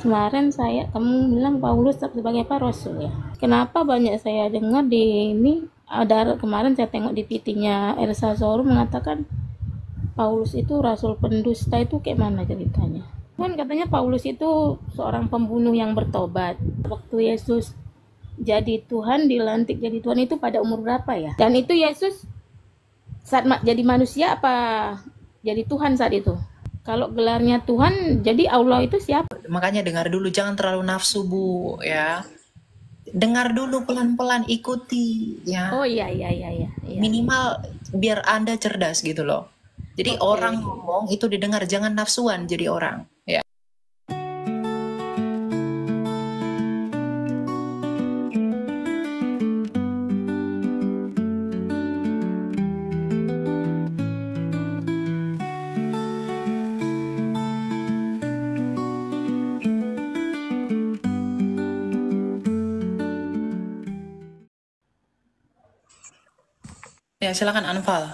Kemarin kamu bilang Paulus sebagai apa rasul ya. Kenapa banyak saya dengar di ini ada kemarin saya tengok di PT-nya Elsa Sorum mengatakan Paulus itu rasul pendusta, itu kayak mana ceritanya? Kan katanya Paulus itu seorang pembunuh yang bertobat. Waktu Yesus jadi Tuhan, dilantik jadi Tuhan itu pada umur berapa ya? Dan itu Yesus saat jadi manusia apa jadi Tuhan saat itu? Kalau gelarnya Tuhan, jadi Allah itu siapa? Makanya dengar dulu, jangan terlalu nafsu Bu ya. Dengar dulu pelan-pelan, ikuti ya. Oh iya iya iya iya. Minimal biar Anda cerdas gitu loh. Jadi Oke. orang ngomong itu didengar, jangan nafsuan jadi orang ya. Ya, silakan Anfal.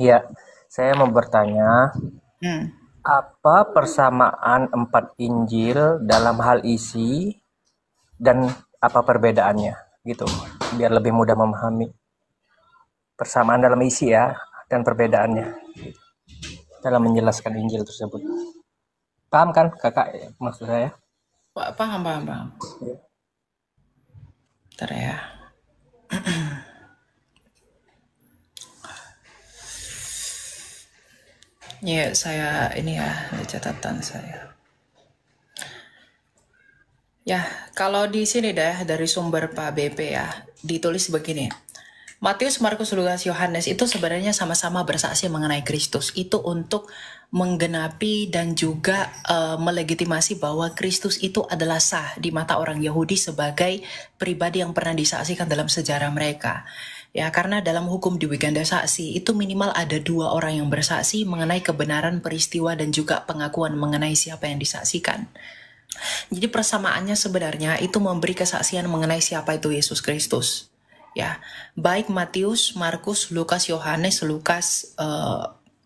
Iya, saya mau bertanya, Hmm. apa persamaan 4 Injil dalam hal isi dan apa perbedaannya? Gitu, biar lebih mudah memahami persamaan dalam isi ya dan perbedaannya dalam menjelaskan Injil tersebut. Paham kan, kakak? Maksud saya? Paham, paham, paham. Bentar ya. Ya, saya ini ya, di catatan saya. Ya, kalau di sini deh dari sumber Pak BP ya, ditulis begini. Matius, Markus, Lukas, Yohanes itu sebenarnya sama-sama bersaksi mengenai Kristus. Itu untuk menggenapi dan juga melegitimasi bahwa Kristus itu adalah sah di mata orang Yahudi sebagai pribadi yang pernah disaksikan dalam sejarah mereka. Ya, karena dalam hukum di Wiganda Saksi itu minimal ada 2 orang yang bersaksi mengenai kebenaran peristiwa dan juga pengakuan mengenai siapa yang disaksikan. Jadi persamaannya sebenarnya itu memberi kesaksian mengenai siapa itu Yesus Kristus. Ya, baik Matius, Markus, Lukas, Yohanes, Lukas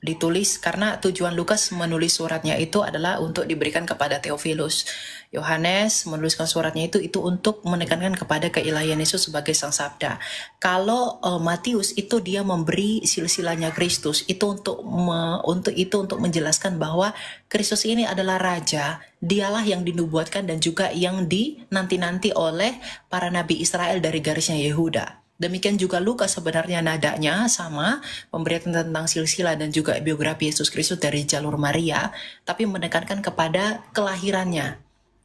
ditulis karena tujuan Lukas menulis suratnya itu adalah untuk diberikan kepada Theophilus. Yohanes menuliskan suratnya itu untuk menekankan kepada keilahian Yesus sebagai sang sabda. Kalau Matius itu dia memberi silsilahnya Kristus itu untuk menjelaskan bahwa Kristus ini adalah raja, dialah yang dinubuatkan dan juga yang dinanti-nanti oleh para nabi Israel dari garisnya Yehuda. Demikian juga Lukas sebenarnya nadanya sama, pemberitaan tentang silsilah dan juga biografi Yesus Kristus dari jalur Maria, tapi menekankan kepada kelahirannya.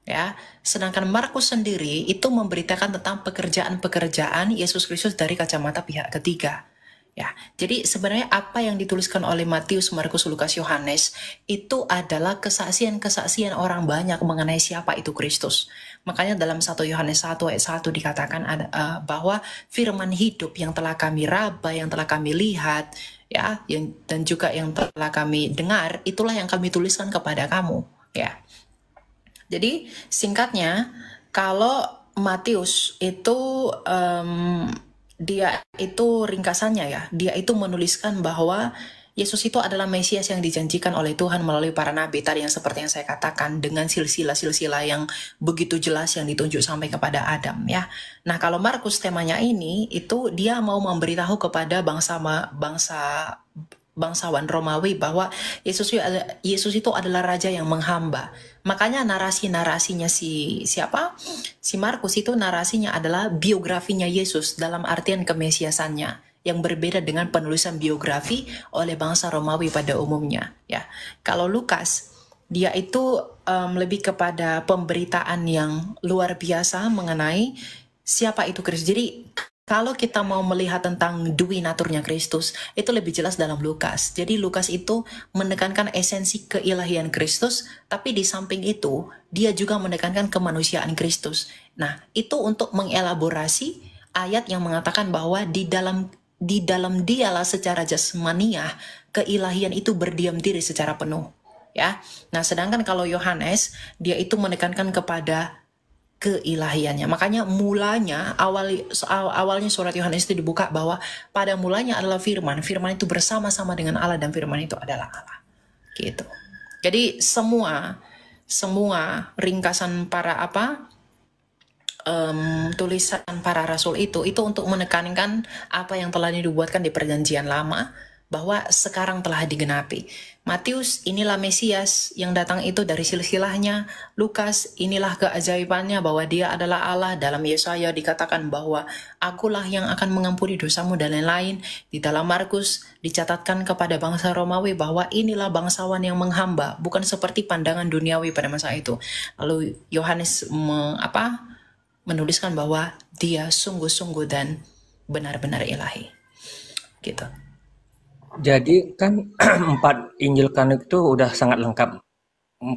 Ya, sedangkan Markus sendiri itu memberitakan tentang pekerjaan-pekerjaan Yesus Kristus dari kacamata pihak ketiga. Ya, jadi sebenarnya apa yang dituliskan oleh Matius, Markus, Lukas, Yohanes itu adalah kesaksian-kesaksian orang banyak mengenai siapa itu Kristus. Makanya dalam 1 Yohanes 1 ayat 1 dikatakan bahwa firman hidup yang telah kami raba, yang telah kami lihat, ya, dan juga yang telah kami dengar, itulah yang kami tuliskan kepada kamu, ya. Jadi singkatnya, kalau Matius itu dia itu ringkasannya ya, dia itu menuliskan bahwa Yesus itu adalah Mesias yang dijanjikan oleh Tuhan melalui para nabi tadi yang seperti yang saya katakan dengan silsilah-silsilah yang begitu jelas yang ditunjuk sampai kepada Adam ya. Nah, kalau Markus temanya ini itu dia mau memberitahu kepada bangsawan Romawi bahwa Yesus itu adalah raja yang menghamba. Makanya narasinya si Markus itu narasinya adalah biografinya Yesus dalam artian kemesiasannya yang berbeda dengan penulisan biografi oleh bangsa Romawi pada umumnya ya. Kalau Lukas dia itu lebih kepada pemberitaan yang luar biasa mengenai siapa itu Kristus. Jadi kalau kita mau melihat tentang dui naturnya Kristus, itu lebih jelas dalam Lukas. Jadi Lukas itu menekankan esensi keilahian Kristus, tapi di samping itu, dia juga menekankan kemanusiaan Kristus. Nah, itu untuk mengelaborasi ayat yang mengatakan bahwa di dalam dialah secara jasmaniah, keilahian itu berdiam diri secara penuh. Ya, nah sedangkan kalau Yohanes, dia itu menekankan kepada keilahiannya. Makanya awalnya surat Yohanes itu dibuka bahwa pada mulanya adalah firman. Firman itu bersama-sama dengan Allah dan firman itu adalah Allah. Gitu. Jadi semua semua ringkasan para tulisan para rasul itu untuk menekankan apa yang telah dibuatkan di perjanjian lama, bahwa sekarang telah digenapi. Matius, inilah Mesias yang datang itu dari silsilahnya. Lukas, inilah keajaibannya bahwa dia adalah Allah. Dalam Yesaya dikatakan bahwa akulah yang akan mengampuni dosamu dan lain-lain. Di dalam Markus dicatatkan kepada bangsa Romawi bahwa inilah bangsawan yang menghamba, bukan seperti pandangan duniawi pada masa itu. Lalu Yohanes menuliskan bahwa dia sungguh-sungguh dan benar-benar ilahi. Gitu. Jadi kan 4 Injil kanonik itu udah sangat lengkap,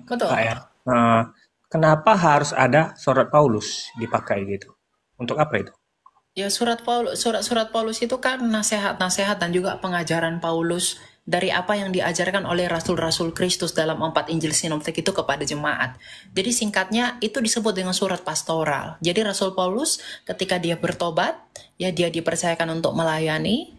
Betul. Kak ya. Kenapa harus ada surat Paulus dipakai gitu? Untuk apa itu? Ya, surat-surat Paulus itu kan nasihat-nasihat dan juga pengajaran Paulus dari apa yang diajarkan oleh rasul-rasul Kristus dalam 4 Injil sinoptik itu kepada jemaat. Jadi singkatnya itu disebut dengan surat pastoral. Jadi Rasul Paulus ketika dia bertobat, ya dia dipercayakan untuk melayani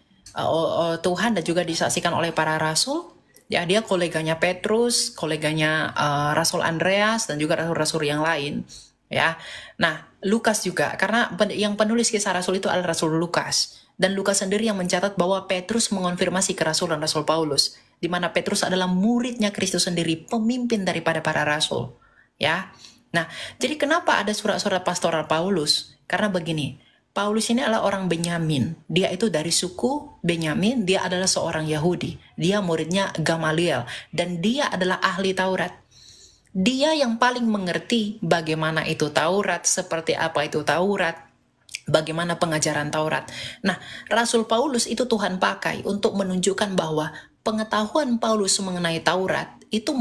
Tuhan dan juga disaksikan oleh para rasul. Ya, dia koleganya Petrus, koleganya Rasul Andreas dan juga rasul-rasul yang lain. Ya, nah Lukas juga, karena yang penulis kisah Rasul itu adalah Rasul Lukas, dan Lukas sendiri yang mencatat bahwa Petrus mengonfirmasi kerasulan Rasul Paulus, di mana Petrus adalah muridnya Kristus sendiri, pemimpin daripada para rasul. Ya, nah jadi kenapa ada surat-surat pastoral Paulus? Karena begini, Paulus ini adalah orang Benyamin. Dia itu dari suku Benyamin, dia adalah seorang Yahudi. Dia muridnya Gamaliel, dan dia adalah ahli Taurat. Dia yang paling mengerti bagaimana itu Taurat, seperti apa itu Taurat, bagaimana pengajaran Taurat. Nah, Rasul Paulus itu Tuhan pakai untuk menunjukkan bahwa pengetahuan Paulus mengenai Taurat itu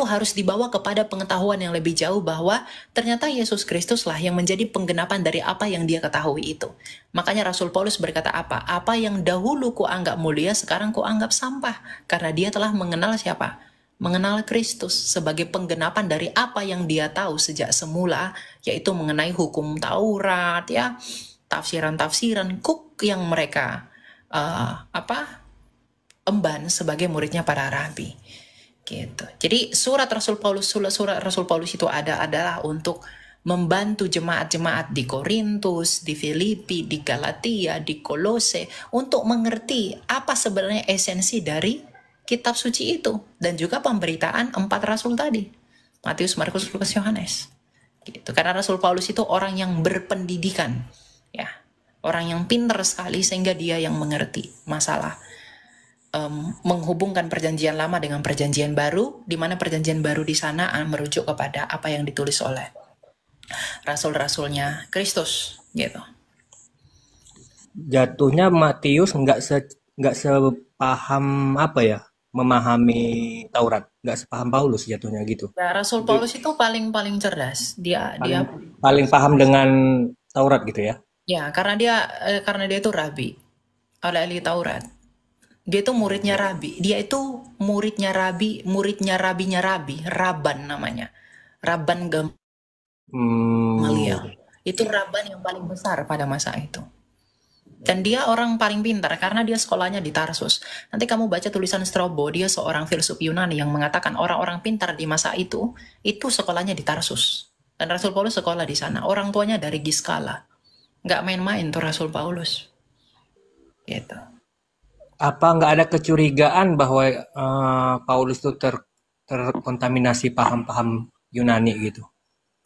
harus dibawa kepada pengetahuan yang lebih jauh, bahwa ternyata Yesus Kristuslah yang menjadi penggenapan dari apa yang dia ketahui itu. Makanya Rasul Paulus berkata apa yang dahulu kuanggap mulia sekarang kuanggap sampah, karena dia telah mengenal siapa? Mengenal Kristus sebagai penggenapan dari apa yang dia tahu sejak semula, yaitu mengenai hukum Taurat, ya, tafsiran-tafsiran kuk yang mereka emban sebagai muridnya para rabi. Gitu. Jadi surat Rasul Paulus itu adalah untuk membantu jemaat-jemaat di Korintus, di Filipi, di Galatia, di Kolose untuk mengerti apa sebenarnya esensi dari kitab suci itu, dan juga pemberitaan 4 rasul tadi, Matius, Markus, Lukas, Yohanes. Gitu. Karena Rasul Paulus itu orang yang berpendidikan, ya, orang yang pintar sekali sehingga dia yang mengerti masalah menghubungkan perjanjian lama dengan perjanjian baru, di mana perjanjian baru di sana merujuk kepada apa yang ditulis oleh rasul-rasulnya Kristus, gitu. Jatuhnya Matius nggak sepaham memahami Taurat, nggak sepaham Paulus jatuhnya gitu. Ya, Rasul Paulus itu paling cerdas. Dia paling paham dengan Taurat gitu ya. Ya, karena dia itu rabi, ahli Taurat. Dia itu muridnya rabi. Dia itu muridnya rabinya rabi, Raban namanya. Raban Gamaliel. Itu Raban yang paling besar pada masa itu. Dan dia orang paling pintar karena dia sekolahnya di Tarsus. Nanti kamu baca tulisan Strabo, dia seorang filsuf Yunani yang mengatakan orang-orang pintar di masa itu sekolahnya di Tarsus. Dan Rasul Paulus sekolah di sana. Orang tuanya dari Giskala. Nggak main-main tuh Rasul Paulus. Gitu. Apa nggak ada kecurigaan bahwa Paulus itu terkontaminasi paham-paham Yunani gitu?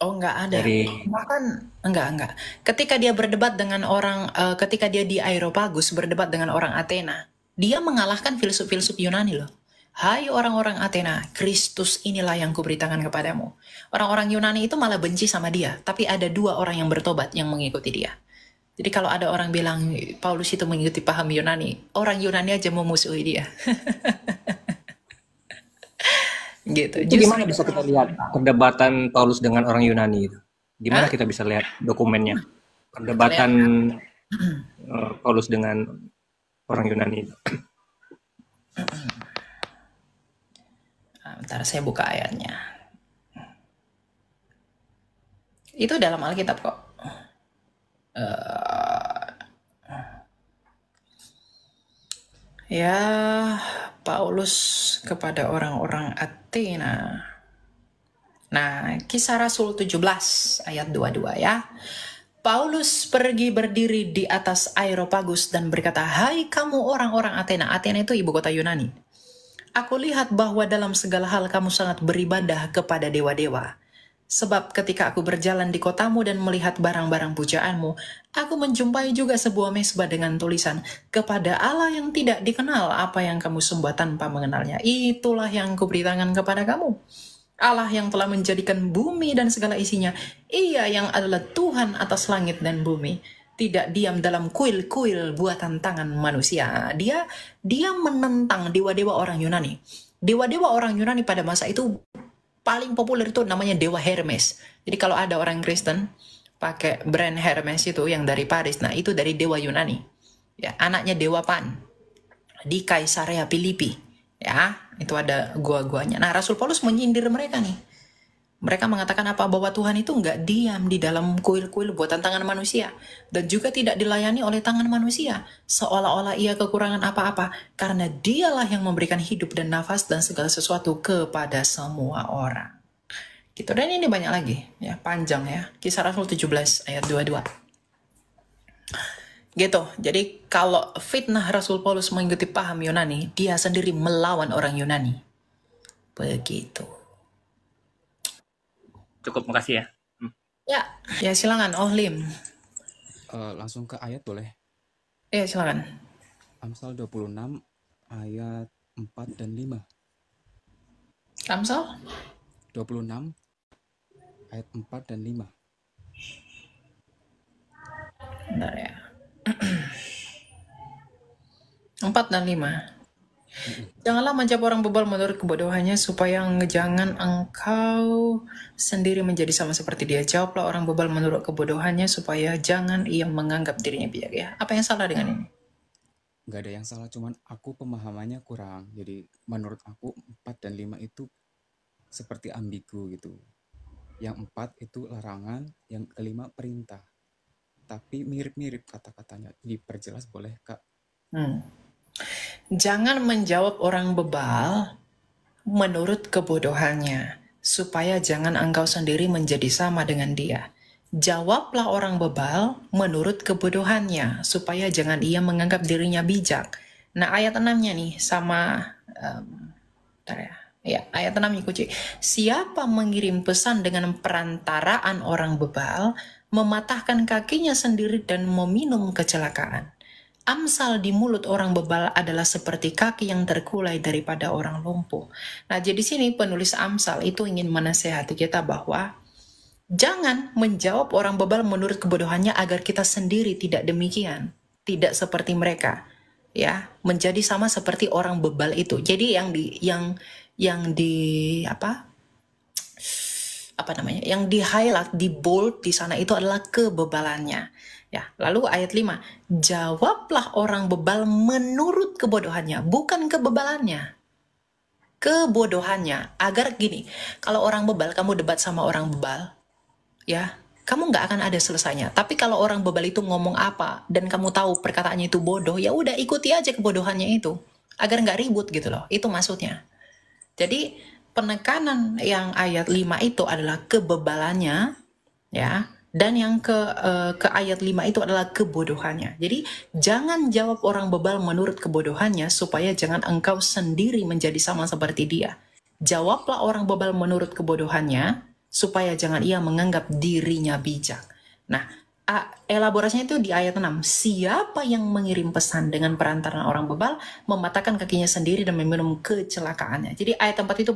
Oh, nggak ada. Bahkan enggak. Ketika dia berdebat dengan orang, ketika dia di Areopagus berdebat dengan orang Athena, dia mengalahkan filsuf-filsuf Yunani loh. Hai orang-orang Athena, Kristus inilah yang kuberitakan kepadamu. Orang-orang Yunani itu malah benci sama dia, tapi ada 2 orang yang bertobat yang mengikuti dia. Jadi kalau ada orang bilang Paulus itu mengikuti paham Yunani, orang Yunani aja memusuhi dia. Gitu. Itu gimana bisa kita lihat perdebatan Paulus dengan orang Yunani itu? Gimana kita bisa lihat dokumennya? Perdebatan Paulus dengan orang Yunani itu. Bentar, saya buka ayatnya. Itu dalam Alkitab kok. Ya, Paulus kepada orang-orang Athena. Nah, Kisah Rasul 17 ayat 22 ya. Paulus pergi berdiri di atas Areopagus dan berkata, "Hai kamu orang-orang Athena." Athena itu ibu kota Yunani. "Aku lihat bahwa dalam segala hal kamu sangat beribadah kepada dewa-dewa. Sebab ketika aku berjalan di kotamu dan melihat barang-barang pujaanmu, aku menjumpai juga sebuah mesbah dengan tulisan, 'Kepada Allah yang tidak dikenal apa yang kamu sembah tanpa mengenalnya, itulah yang kuberitakan kepada kamu. Allah yang telah menjadikan bumi dan segala isinya, Ia yang adalah Tuhan atas langit dan bumi. Tidak diam dalam kuil-kuil buatan tangan manusia." Dia menentang dewa-dewa orang Yunani. Dewa-dewa orang Yunani pada masa itu paling populer itu namanya dewa Hermes. Jadi kalau ada orang Kristen pakai brand Hermes itu yang dari Paris, nah itu dari dewa Yunani. Ya, anaknya dewa Pan di Kaisarea Filipi. Ya, itu ada gua-guanya. Nah, Rasul Paulus menyindir mereka nih. Mereka mengatakan apa? Bahwa Tuhan itu nggak diam di dalam kuil-kuil buatan tangan manusia. Dan juga tidak dilayani oleh tangan manusia. Seolah-olah ia kekurangan apa-apa. Karena dialah yang memberikan hidup dan nafas dan segala sesuatu kepada semua orang. Gitu. Dan ini banyak lagi. Ya, panjang ya. Kisah Rasul 17 ayat 22. Gitu. Jadi kalau fitnah Rasul Paulus mengikuti paham Yunani, dia sendiri melawan orang Yunani. Begitu. Cukup, makasih ya. Ya silakan. Oh, Lim. Langsung ke ayat boleh? Ya silakan. Amsal 26 ayat 4 dan 5. Amsal 26 ayat 4 dan 5. Bentar ya. 4 dan 5. Janganlah menjawab orang bebal menurut kebodohannya, supaya jangan engkau sendiri menjadi sama seperti dia. Jawablah orang bebal menurut kebodohannya, supaya jangan ia menganggap dirinya bijak. Ya, apa yang salah dengan ini? Nggak ada yang salah, cuman aku pemahamannya kurang. Jadi menurut aku 4 dan 5 itu seperti ambigu gitu. Yang 4 itu larangan, yang kelima perintah. Tapi mirip-mirip kata-katanya. Diperjelas boleh, Kak? Jangan menjawab orang bebal menurut kebodohannya, supaya jangan engkau sendiri menjadi sama dengan dia. Jawablah orang bebal menurut kebodohannya, supaya jangan ia menganggap dirinya bijak. Nah, ayat 6-nya nih sama ayat 6 kunci. Siapa mengirim pesan dengan perantaraan orang bebal, mematahkan kakinya sendiri dan meminum kecelakaan. Amsal di mulut orang bebal adalah seperti kaki yang terkulai daripada orang lumpuh. Nah, jadi sini penulis Amsal itu ingin menasehati kita bahwa jangan menjawab orang bebal menurut kebodohannya agar kita sendiri tidak demikian, tidak seperti mereka, ya, menjadi sama seperti orang bebal itu. Jadi yang di highlight, di bold di sana itu adalah kebebalannya. Ya, lalu ayat 5, jawablah orang bebal menurut kebodohannya, bukan kebebalannya. Kebodohannya, agar gini, kalau orang bebal, kamu debat sama orang bebal, ya, kamu nggak akan ada selesainya. Tapi kalau orang bebal itu ngomong apa, dan kamu tahu perkataannya itu bodoh, ya udah ikuti aja kebodohannya itu, agar nggak ribut gitu loh, itu maksudnya. Jadi, penekanan yang ayat 5 itu adalah kebebalannya, ya, dan yang ke ayat 5 itu adalah kebodohannya. Jadi jangan jawab orang bebal menurut kebodohannya, supaya jangan engkau sendiri menjadi sama seperti dia. Jawablah orang bebal menurut kebodohannya, supaya jangan ia menganggap dirinya bijak. Nah, elaborasinya itu di ayat 6. Siapa yang mengirim pesan dengan perantaraan orang bebal, mematahkan kakinya sendiri dan meminum kecelakaannya. Jadi ayat 4 itu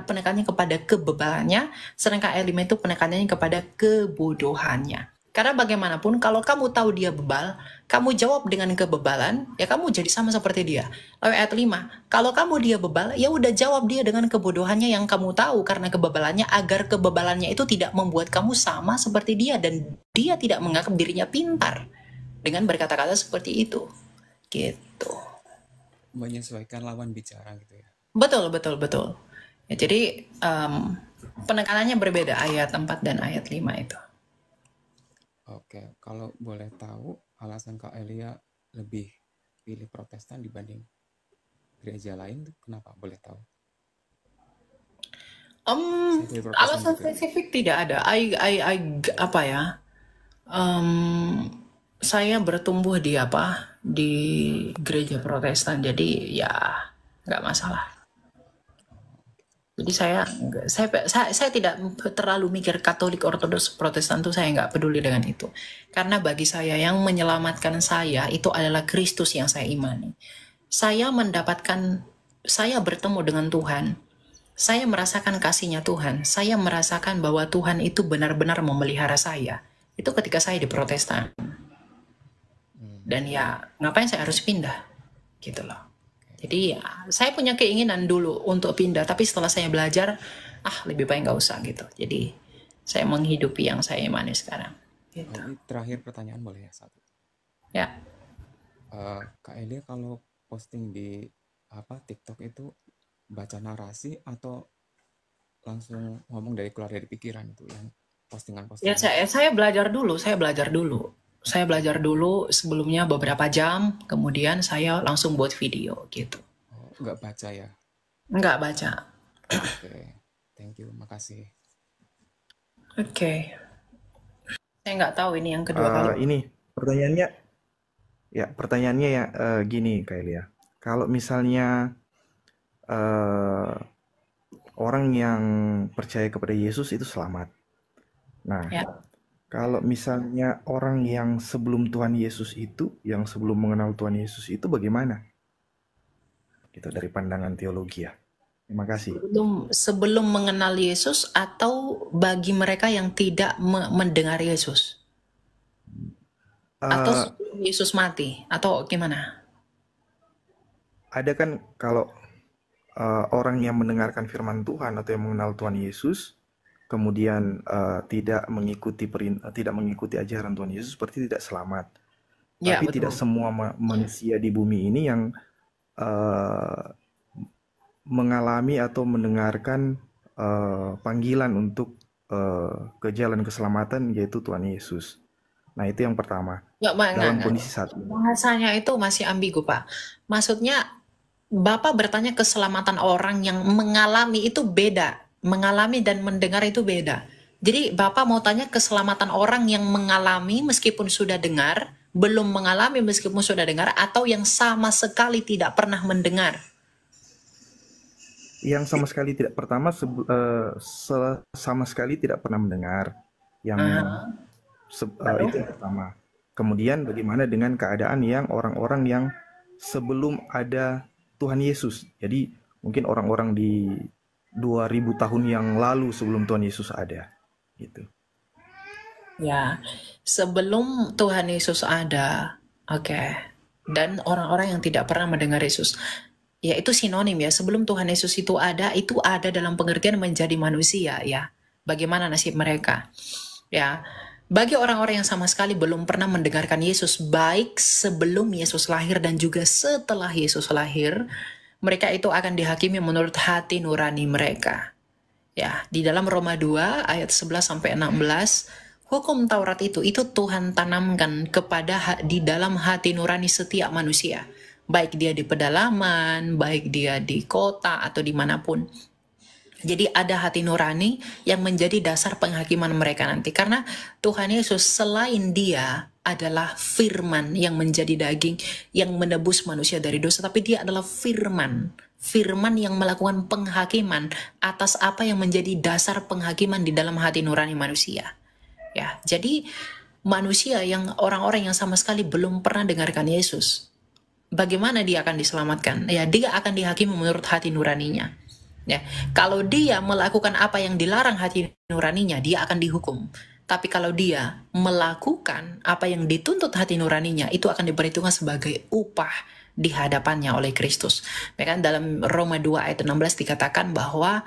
penekannya kepada kebebalannya, sedangkan ayat 5 itu penekanannya kepada kebodohannya. Karena bagaimanapun kalau kamu tahu dia bebal, kamu jawab dengan kebebalan, ya kamu jadi sama seperti dia. Lalu ayat 5, kalau kamu dia bebal, ya udah jawab dia dengan kebodohannya yang kamu tahu karena kebebalannya, agar kebebalannya itu tidak membuat kamu sama seperti dia dan dia tidak menganggap dirinya pintar dengan berkata-kata seperti itu. Gitu. Menyesuaikan lawan bicara gitu ya. Betul. Ya, jadi penekanannya berbeda ayat 4 dan ayat 5 itu. Oke, kalau boleh tahu alasan Kak Elia lebih pilih Protestan dibanding gereja lain tuh kenapa? Boleh tahu? Saya dari Alasan Protestan juga. spesifik tidak ada. Apa ya? Saya bertumbuh di apa? Di gereja Protestan. Jadi ya nggak masalah. Jadi saya tidak terlalu mikir Katolik, Ortodoks, Protestan tuh saya nggak peduli dengan itu. Karena bagi saya yang menyelamatkan saya itu adalah Kristus yang saya imani. Saya bertemu dengan Tuhan. Saya merasakan kasihnya Tuhan. Saya merasakan bahwa Tuhan itu benar-benar memelihara saya. Itu ketika saya di Protestan. Dan ya ngapain saya harus pindah? Gitu loh. Jadi ya, saya punya keinginan dulu untuk pindah, tapi setelah saya belajar, lebih baik nggak usah gitu. Jadi saya menghidupi yang saya imani sekarang. Gitu. Ini terakhir pertanyaan boleh ya satu. Ya. Kak Elia kalau posting di TikTok itu baca narasi atau langsung ngomong dari keluar dari pikiran itu yang postingan-postingan? Ya saya belajar dulu. Saya belajar dulu sebelumnya beberapa jam, kemudian saya langsung buat video gitu. Oh, nggak baca ya? Nggak baca. Oke, thank you, makasih. Oke. Saya nggak tahu ini yang kedua kali. Ini pertanyaannya ya gini Kak Elia. Kalau misalnya orang yang percaya kepada Yesus itu selamat. Nah, Ya. kalau misalnya orang yang sebelum Tuhan Yesus itu, yang sebelum mengenal Tuhan Yesus itu bagaimana? Gitu dari pandangan teologi ya. Terima kasih. Sebelum mengenal Yesus atau bagi mereka yang tidak mendengar Yesus? Atau sebelum Yesus mati? Atau gimana? Ada kan kalau orang yang mendengarkan firman Tuhan atau yang mengenal Tuhan Yesus, kemudian tidak mengikuti ajaran Tuhan Yesus, seperti tidak selamat. Ya, Tapi betul. tidak semua manusia di bumi ini yang mengalami atau mendengarkan panggilan untuk ke jalan keselamatan, yaitu Tuhan Yesus. Nah, itu yang pertama. Dalam kondisi saat ini. Bahasanya itu masih ambigu, Pak. Maksudnya, Bapak bertanya keselamatan orang yang mengalami itu beda. Mengalami dan mendengar itu beda. Jadi Bapak mau tanya keselamatan orang yang mengalami meskipun sudah dengar, belum mengalami meskipun sudah dengar, atau yang sama sekali tidak pernah mendengar? Yang sama sekali tidak, pertama sama sekali tidak pernah mendengar. Yang itu yang pertama. Kemudian bagaimana dengan keadaan yang orang-orang yang sebelum ada Tuhan Yesus? Jadi mungkin orang-orang di 2000 tahun yang lalu sebelum Tuhan Yesus ada, gitu. Ya, sebelum Tuhan Yesus ada, oke. Dan orang-orang yang tidak pernah mendengar Yesus, ya itu sinonim ya. Sebelum Tuhan Yesus itu ada dalam pengertian menjadi manusia ya. Bagaimana nasib mereka? Ya, bagi orang-orang yang sama sekali belum pernah mendengarkan Yesus, baik sebelum Yesus lahir dan juga setelah Yesus lahir, mereka itu akan dihakimi menurut hati nurani mereka. Ya, di dalam Roma 2 ayat 11 sampai 16, hukum Taurat itu Tuhan tanamkan di dalam hati nurani setiap manusia, baik dia di pedalaman, baik dia di kota atau dimanapun. Jadi ada hati nurani yang menjadi dasar penghakiman mereka nanti. Karena Tuhan Yesus selain dia adalah firman yang menjadi daging, yang menebus manusia dari dosa. Tapi dia adalah firman. Firman yang melakukan penghakiman atas apa yang menjadi dasar penghakiman di dalam hati nurani manusia. Ya, jadi manusia yang orang-orang yang sama sekali belum pernah dengarkan Yesus, bagaimana dia akan diselamatkan? Ya, dia akan dihakimi menurut hati nuraninya. Ya, kalau dia melakukan apa yang dilarang hati nuraninya, dia akan dihukum. Tapi kalau dia melakukan apa yang dituntut hati nuraninya, itu akan diperhitungkan sebagai upah di hadapannya oleh Kristus. Bahkan dalam Roma 2 ayat 16 dikatakan bahwa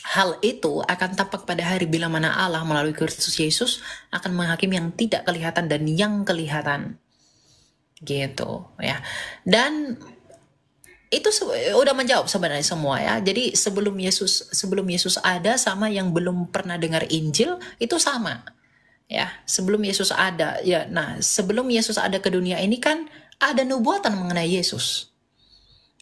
hal itu akan tampak pada hari bila mana Allah melalui Kristus Yesus akan menghakimi yang tidak kelihatan dan yang kelihatan. Gitu ya. Dan itu udah menjawab sebenarnya semua ya. Jadi sebelum Yesus ada sama yang belum pernah dengar Injil itu sama. Ya, sebelum Yesus ada ya. Nah, sebelum Yesus ada ke dunia ini kan ada nubuatan mengenai Yesus.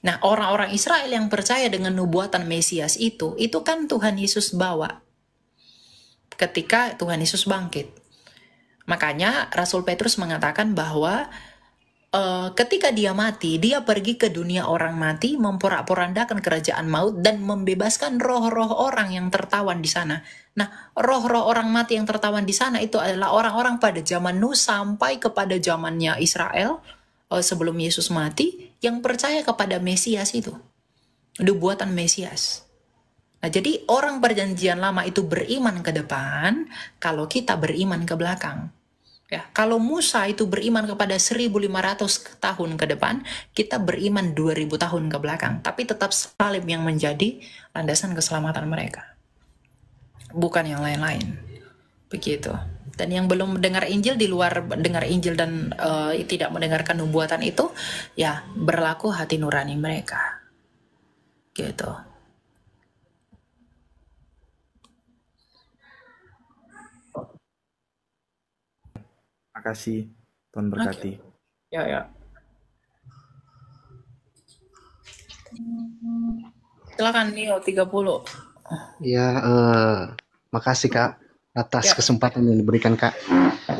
Nah, orang-orang Israel yang percaya dengan nubuatan Mesias itu kan Tuhan Yesus bawa ketika Tuhan Yesus bangkit. Makanya Rasul Petrus mengatakan bahwa ketika dia mati, dia pergi ke dunia orang mati, memporak-porandakan kerajaan maut dan membebaskan roh-roh orang yang tertawan di sana. Nah, roh-roh orang mati yang tertawan di sana itu adalah orang-orang pada zaman Nuh sampai kepada zamannya Israel sebelum Yesus mati yang percaya kepada Mesias itu, nubuatan Mesias. Nah, jadi orang perjanjian lama itu beriman ke depan, kalau kita beriman ke belakang. Ya, kalau Musa itu beriman kepada 1500 tahun ke depan, kita beriman 2000 tahun ke belakang. Tapi tetap salib yang menjadi landasan keselamatan mereka. Bukan yang lain-lain. Begitu. Dan yang belum mendengar Injil, di luar mendengar Injil dan tidak mendengarkan nubuatan itu, ya berlaku hati nurani mereka. Gitu. Makasih, Tuhan berkati. Ya. Silakan Nio 30. Ya, makasih Kak atas Ya. kesempatan yang diberikan Kak.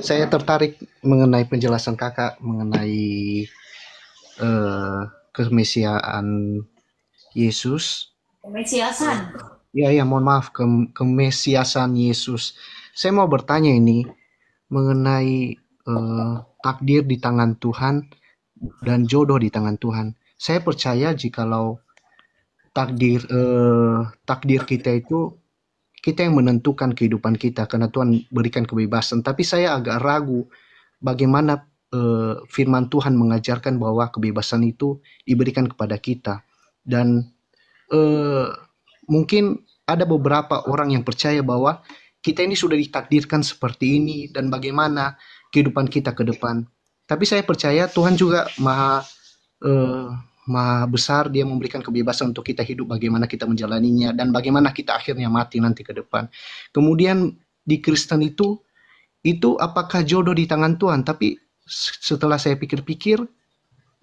Saya tertarik mengenai penjelasan Kakak mengenai kemesiaan Yesus. Kemesiasan. Ya, mohon maaf, kemesiasan Yesus. Saya mau bertanya ini mengenai takdir di tangan Tuhan dan jodoh di tangan Tuhan. Saya percaya jikalau takdir kita itu kita yang menentukan kehidupan kita karena Tuhan berikan kebebasan. Tapi saya agak ragu bagaimana firman Tuhan mengajarkan bahwa kebebasan itu diberikan kepada kita. Dan mungkin ada beberapa orang yang percaya bahwa kita ini sudah ditakdirkan seperti ini dan bagaimana kehidupan kita ke depan. Tapi saya percaya Tuhan juga maha besar, dia memberikan kebebasan untuk kita hidup bagaimana kita menjalaninya dan bagaimana kita akhirnya mati nanti ke depan. Kemudian di Kristen itu apakah jodoh di tangan Tuhan? Tapi setelah saya pikir-pikir,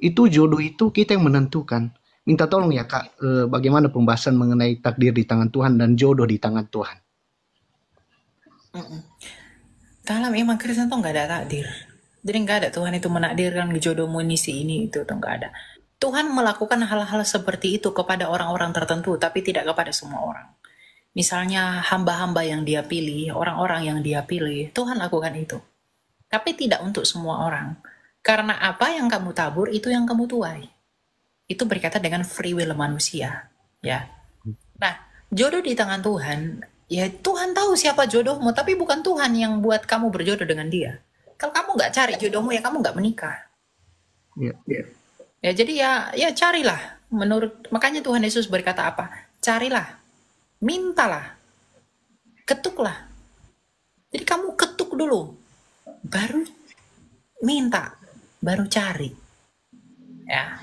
itu jodoh itu kita yang menentukan. Minta tolong ya Kak, bagaimana pembahasan mengenai takdir di tangan Tuhan dan jodoh di tangan Tuhan? Dalam iman Kristen tuh nggak ada takdir. Jadi nggak ada Tuhan itu menakdirkan jodohmu ini si ini itu tuh nggak ada. Tuhan melakukan hal-hal seperti itu kepada orang-orang tertentu, tapi tidak kepada semua orang. Misalnya hamba-hamba yang dia pilih, orang-orang yang dia pilih, Tuhan lakukan itu. Tapi tidak untuk semua orang. Karena apa yang kamu tabur, itu yang kamu tuai. Itu berkaitan dengan free will manusia. Ya. Nah, jodoh di tangan Tuhan, ya Tuhan tahu siapa jodohmu, tapi bukan Tuhan yang buat kamu berjodoh dengan dia. Kalau kamu nggak cari jodohmu, ya kamu nggak menikah. Ya, jadi ya carilah. Makanya Tuhan Yesus berkata apa? Carilah, mintalah, ketuklah. Jadi kamu ketuk dulu, baru minta, baru cari. Ya,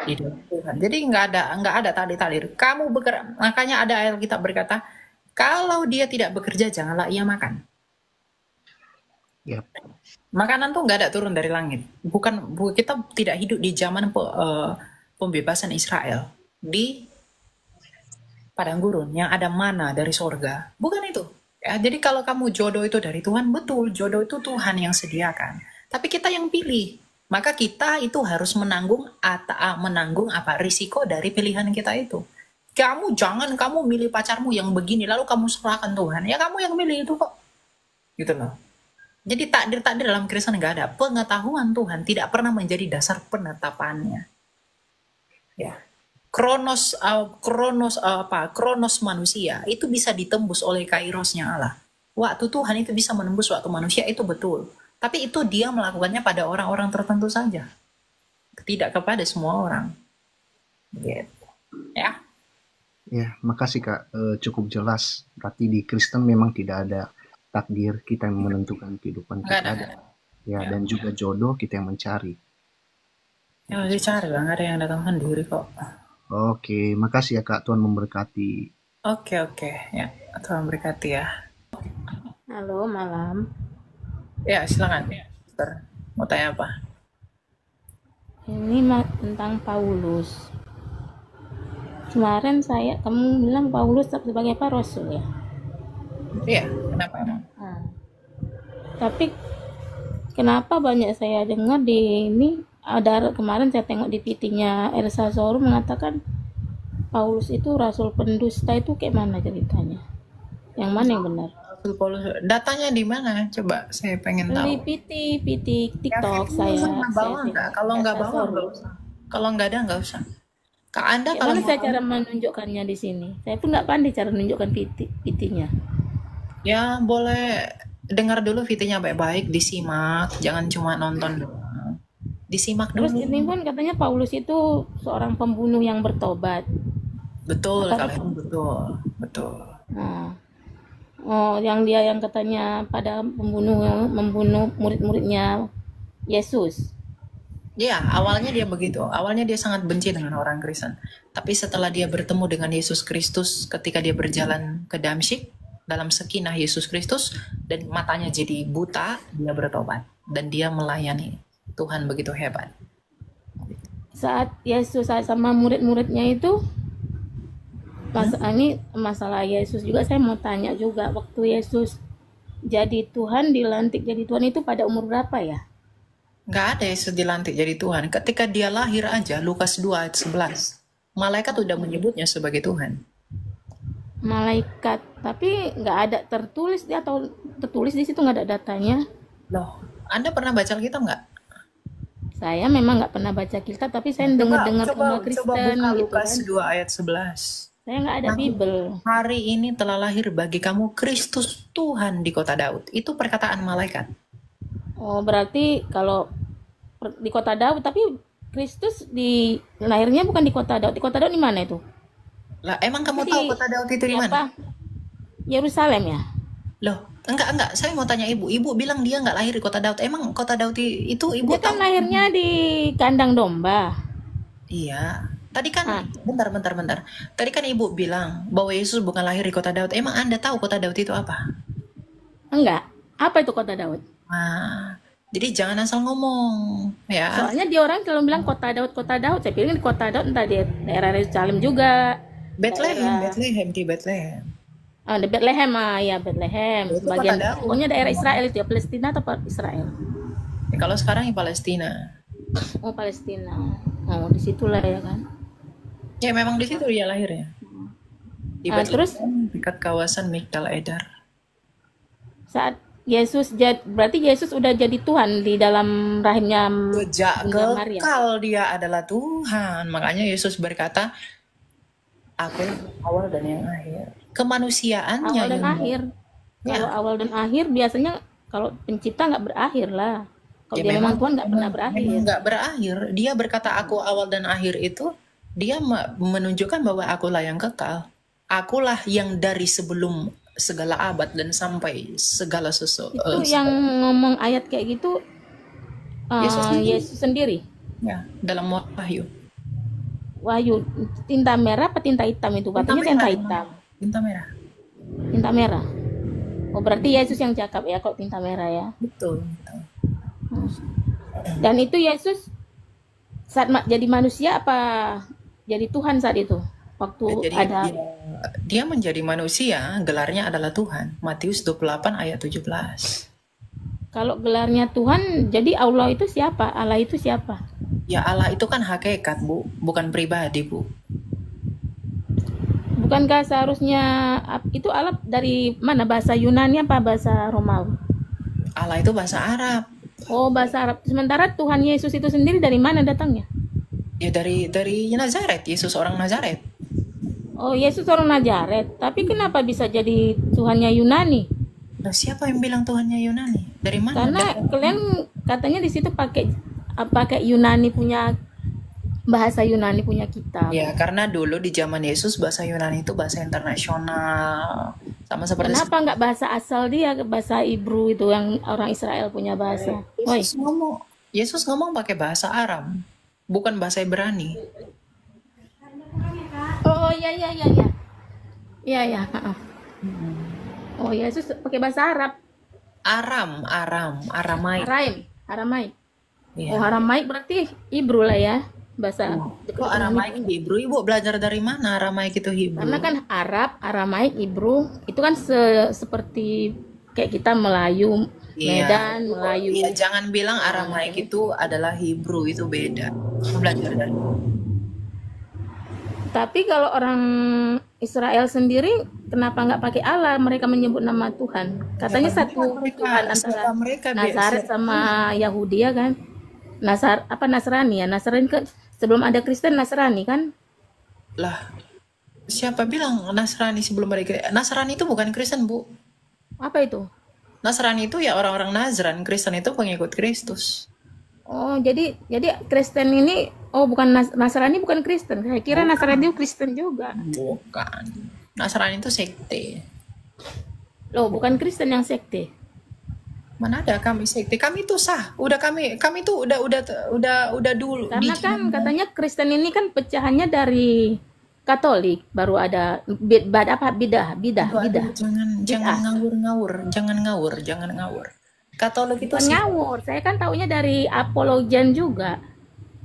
hidup Tuhan. Jadi nggak ada takdir. Kamu bekerja. Makanya ada ayat kita berkata, kalau dia tidak bekerja, janganlah ia makan. Yep. Makanan tuh nggak ada turun dari langit. Kita tidak hidup di zaman pembebasan Israel di padang gurun yang ada mana dari sorga. Bukan itu. Ya, jadi kalau kamu jodoh itu dari Tuhan, betul. Jodoh itu Tuhan yang sediakan. Tapi kita yang pilih. Maka kita itu harus menanggung risiko dari pilihan kita itu. Kamu milih pacarmu yang begini, lalu kamu serahkan Tuhan. Ya kamu yang milih itu kok. Gitu loh. Jadi takdir dalam Kristen nggak ada. Pengetahuan Tuhan tidak pernah menjadi dasar penetapannya. Ya, kronos manusia itu bisa ditembus oleh kairosnya Allah. Waktu Tuhan itu bisa menembus waktu manusia, itu betul. Tapi itu dia melakukannya pada orang-orang tertentu saja, tidak kepada semua orang. Gitu. Ya. Ya, makasih Kak. Cukup jelas. Berarti di Kristen memang tidak ada takdir kita yang menentukan kehidupan kita. Ya, dan juga jodoh kita yang mencari. Ya, dicari lah, nggak ada yang datang sendiri kok. Oke, makasih ya Kak. Tuhan memberkati. Oke. Ya, Tuhan memberkati ya. Halo, malam. Ya, silakan. Mau tanya apa? Ini tentang Paulus. Kemarin kamu bilang Paulus sebagai apa rasul ya. Iya, kenapa emang? Nah, tapi kenapa banyak saya dengar di ini ada kemarin saya tengok di PT-nya Elsa Sorum mengatakan Paulus itu rasul pendusta, itu kayak mana ceritanya? Yang mana yang benar? Rasul Paulus, datanya di mana? Coba saya pengen Di tahu. PT Ya, TikTok Fitri saya bawa nggak? Kalau nggak Elsa bawa Sorum. nggak usah. Kalau nggak ada nggak usah. Kak Anda Kayak kalau mana mau saya cara menunjukkannya di sini? Saya pun nggak pandai cara menunjukkan PT-nya. ya boleh dengar dulu VT-nya baik-baik, disimak, jangan cuma nonton doang. Disimak Terus dulu. ini pun katanya Paulus itu seorang pembunuh yang bertobat. Betul, Apa- kalau itu betul, betul. Nah, yang katanya pada membunuh murid-muridnya Yesus. Ya, awalnya dia begitu. Awalnya dia sangat benci dengan orang Kristen. Tapi setelah dia bertemu dengan Yesus Kristus ketika dia berjalan ke Damsyik dalam sekinah Yesus Kristus dan matanya jadi buta, dia bertobat dan dia melayani Tuhan begitu hebat. Saat Yesus sama murid-muridnya itu, ini masalah Yesus juga saya mau tanya juga. Waktu Yesus jadi Tuhan, dilantik jadi Tuhan itu pada umur berapa ya? Nggak ada Yesus dilantik jadi Tuhan. Ketika dia lahir aja, Lukas 2 ayat 11, malaikat udah menyebutnya sebagai Tuhan. Malaikat, tapi nggak ada tertulis di situ nggak ada datanya. Loh, Anda pernah baca Alkitab nggak? Saya memang nggak pernah baca Alkitab, tapi saya dengar-dengar sama coba Kristen buka gitu Lukas kan. 2 ayat 11. Saya nggak ada Bible. Hari ini telah lahir bagi kamu Kristus Tuhan di kota Daud. Itu perkataan malaikat. Oh, berarti kalau di kota Daud, tapi Kristus lahirnya bukan di kota Daud. Di kota Daud di mana itu? Lah, emang kamu Jadi, tahu kota Daud itu di mana? Apa? Yerusalem ya? Loh, enggak. Saya mau tanya ibu. Ibu bilang dia nggak lahir di kota Daud. Emang kota Daud itu ibu Dia kan tahu? lahirnya di kandang domba. Iya. Tadi kan, Ah. bentar. Tadi kan ibu bilang bahwa Yesus bukan lahir di kota Daud. Emang Anda tahu kota Daud itu apa? Enggak. Apa itu kota Daud? Nah, jadi jangan asal ngomong, ya. Soalnya dia orang selalu bilang kota Daud, kota Daud. Saya pikir di kota Daud entah di daerah Yerusalem juga. Bethlehem daerah- di Bethlehem. Di Bethlehem, ya Bethlehem. Itu Bagian kota Daud. pokoknya daerah Israel itu ya, Palestina atau Israel? Ya, kalau sekarang di Palestina. Oh, Palestina. Oh, disitulah ya kan. Ya memang di situ dia lahirnya. Di Terus Bethlehem, dekat kawasan Migdal Eder. saat berarti Yesus udah jadi Tuhan di dalam rahimnya Sejak Bunda Maria. kekal dia adalah Tuhan. Makanya Yesus berkata, aku awal dan yang akhir. Kemanusiaannya Awal dan yang akhir. Ya. Kalau awal dan akhir biasanya kalau pencipta nggak berakhir lah. Kalau Ya, dia memang Tuhan nggak pernah berakhir. memang nggak berakhir. Dia berkata aku awal dan akhir itu, dia menunjukkan bahwa akulah yang kekal. Akulah yang dari sebelum segala abad dan sampai segala sesuatu. Itu yang ngomong ayat kayak gitu Yesus sendiri. Ya, dalam Wahyu. Wahyu, tinta merah apa tinta hitam itu? Katanya tinta hitam. Tinta merah. Tinta merah. Oh, berarti Yesus yang cakap ya kalau tinta merah ya. Betul. Dan itu Yesus saat jadi manusia apa jadi Tuhan saat itu? Waktu Jadi ada dia menjadi manusia, gelarnya adalah Tuhan. Matius 28 ayat 17. kalau gelarnya Tuhan, jadi Allah itu siapa? Allah itu siapa? Ya Allah itu kan hakikat, Bu, bukan pribadi, Bu. Bukankah seharusnya itu Allah dari mana? Bahasa Yunani apa bahasa Romawi? Allah itu bahasa Arab. Oh, bahasa Arab. Sementara Tuhan Yesus itu sendiri dari mana datangnya? Ya dari Nazaret, Yesus orang Nazaret. Oh, Yesus orang Nazaret. Tapi kenapa bisa jadi Tuhannya Yunani? Nah, siapa yang bilang Tuhannya Yunani? Dari mana? Karena kalian katanya di situ pakai Yunani punya bahasa Yunani punya kitab. Ya, karena dulu di zaman Yesus bahasa Yunani itu bahasa internasional. Sama seperti Kenapa nggak bahasa asal dia, bahasa Ibru itu yang orang Israel punya bahasa? Woi, Yesus ngomong pakai bahasa Aram, bukan bahasa Ibrani. oh iya. Iya. Oh, Yesus pakai bahasa Arab. Aramaik. Aramaik. Iya. Oh, Aramaik berarti Ibru lah ya. bahasa Kok Aramaik Hebrew? Ibu belajar dari mana Aramaik itu Hebrew? karena kan Arab, Aramaik, Ibru itu kan seperti kayak kita Melayu, Medan, Melayu. Iya, jangan bilang Aramaik itu adalah Hebrew, itu beda. Belajar dari. Tapi kalau orang Israel sendiri kenapa nggak pakai Allah? Mereka menyebut nama Tuhan. Katanya satu Tuhan antara mereka Nazaret sama Yahudi ya kan? Nasrani ya? Nasrani kan sebelum ada Kristen Nasrani kan? lah. Siapa bilang Nasrani sebelum ada? Nasrani itu bukan Kristen, Bu. Apa itu? Nasrani itu ya orang-orang Nazran, Kristen itu pengikut Kristus. Oh, jadi Kristen ini bukan Nasrani bukan Kristen. Saya kira Nasrani itu Kristen juga. Bukan. Nasrani itu sekte. Loh, bukan Kristen yang sekte. Mana ada kami sekte? Kami itu sah. Kami itu udah dulu. Karena kan katanya Kristen ini kan pecahannya dari Katolik, baru ada bidah. Jangan ngawur. Katolik itu Bukan ngawur. Saya kan taunya dari Apologian juga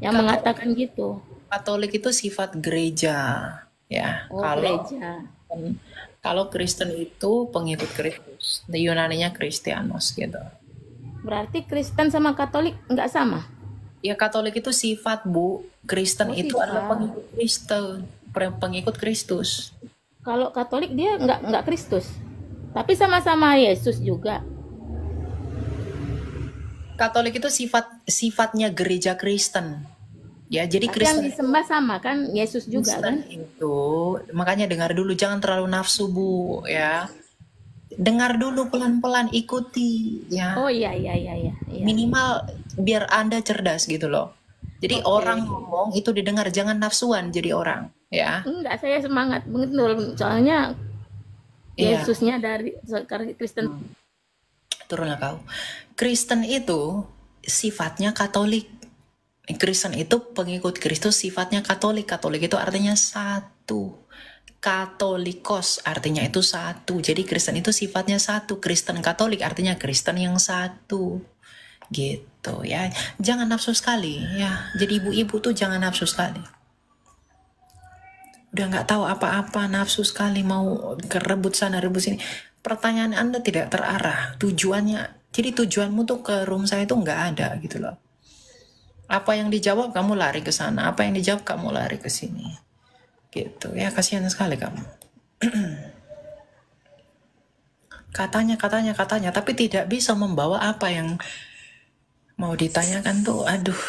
yang mengatakan gitu. Katolik itu sifat gereja, ya. Gereja. Kalau Kristen itu pengikut Kristus, Yunaninya Kristianos gitu. Berarti Kristen sama Katolik nggak sama? Ya Katolik itu sifat, Bu. Kristen itu adalah pengikut Kristus. Kalau Katolik dia nggak Kristus, tapi sama-sama Yesus juga. Katolik itu sifatnya gereja Kristen. Ya, jadi Tapi Kristen yang disembah sama kan Yesus juga kan? itu makanya dengar dulu, jangan terlalu nafsu, Bu, ya. Dengar dulu pelan-pelan, ikuti, ya. Oh iya. Minimal biar Anda cerdas gitu loh. Jadi orang ngomong itu didengar, jangan nafsuan jadi orang, ya. Enggak, saya semangat betul. Soalnya Yesusnya dari Kristen. Turunlah kau. Kristen itu sifatnya Katolik. Kristen itu pengikut Kristus sifatnya Katolik. Katolik itu artinya satu. Katolikos artinya itu satu. Jadi Kristen itu sifatnya satu. Kristen Katolik artinya Kristen yang satu. Gitu ya. Jangan nafsu sekali ya. Jadi ibu-ibu tuh jangan nafsu sekali. Udah nggak tahu apa-apa, nafsu sekali, mau kerebut sana rebut sini. Pertanyaan Anda tidak terarah. Jadi tujuanmu tuh ke room saya tuh nggak ada gitu loh. Apa yang dijawab kamu lari ke sana, apa yang dijawab kamu lari ke sini. Gitu ya, kasihan sekali kamu. Katanya, tapi tidak bisa membawa apa yang mau ditanyakan tuh, aduh.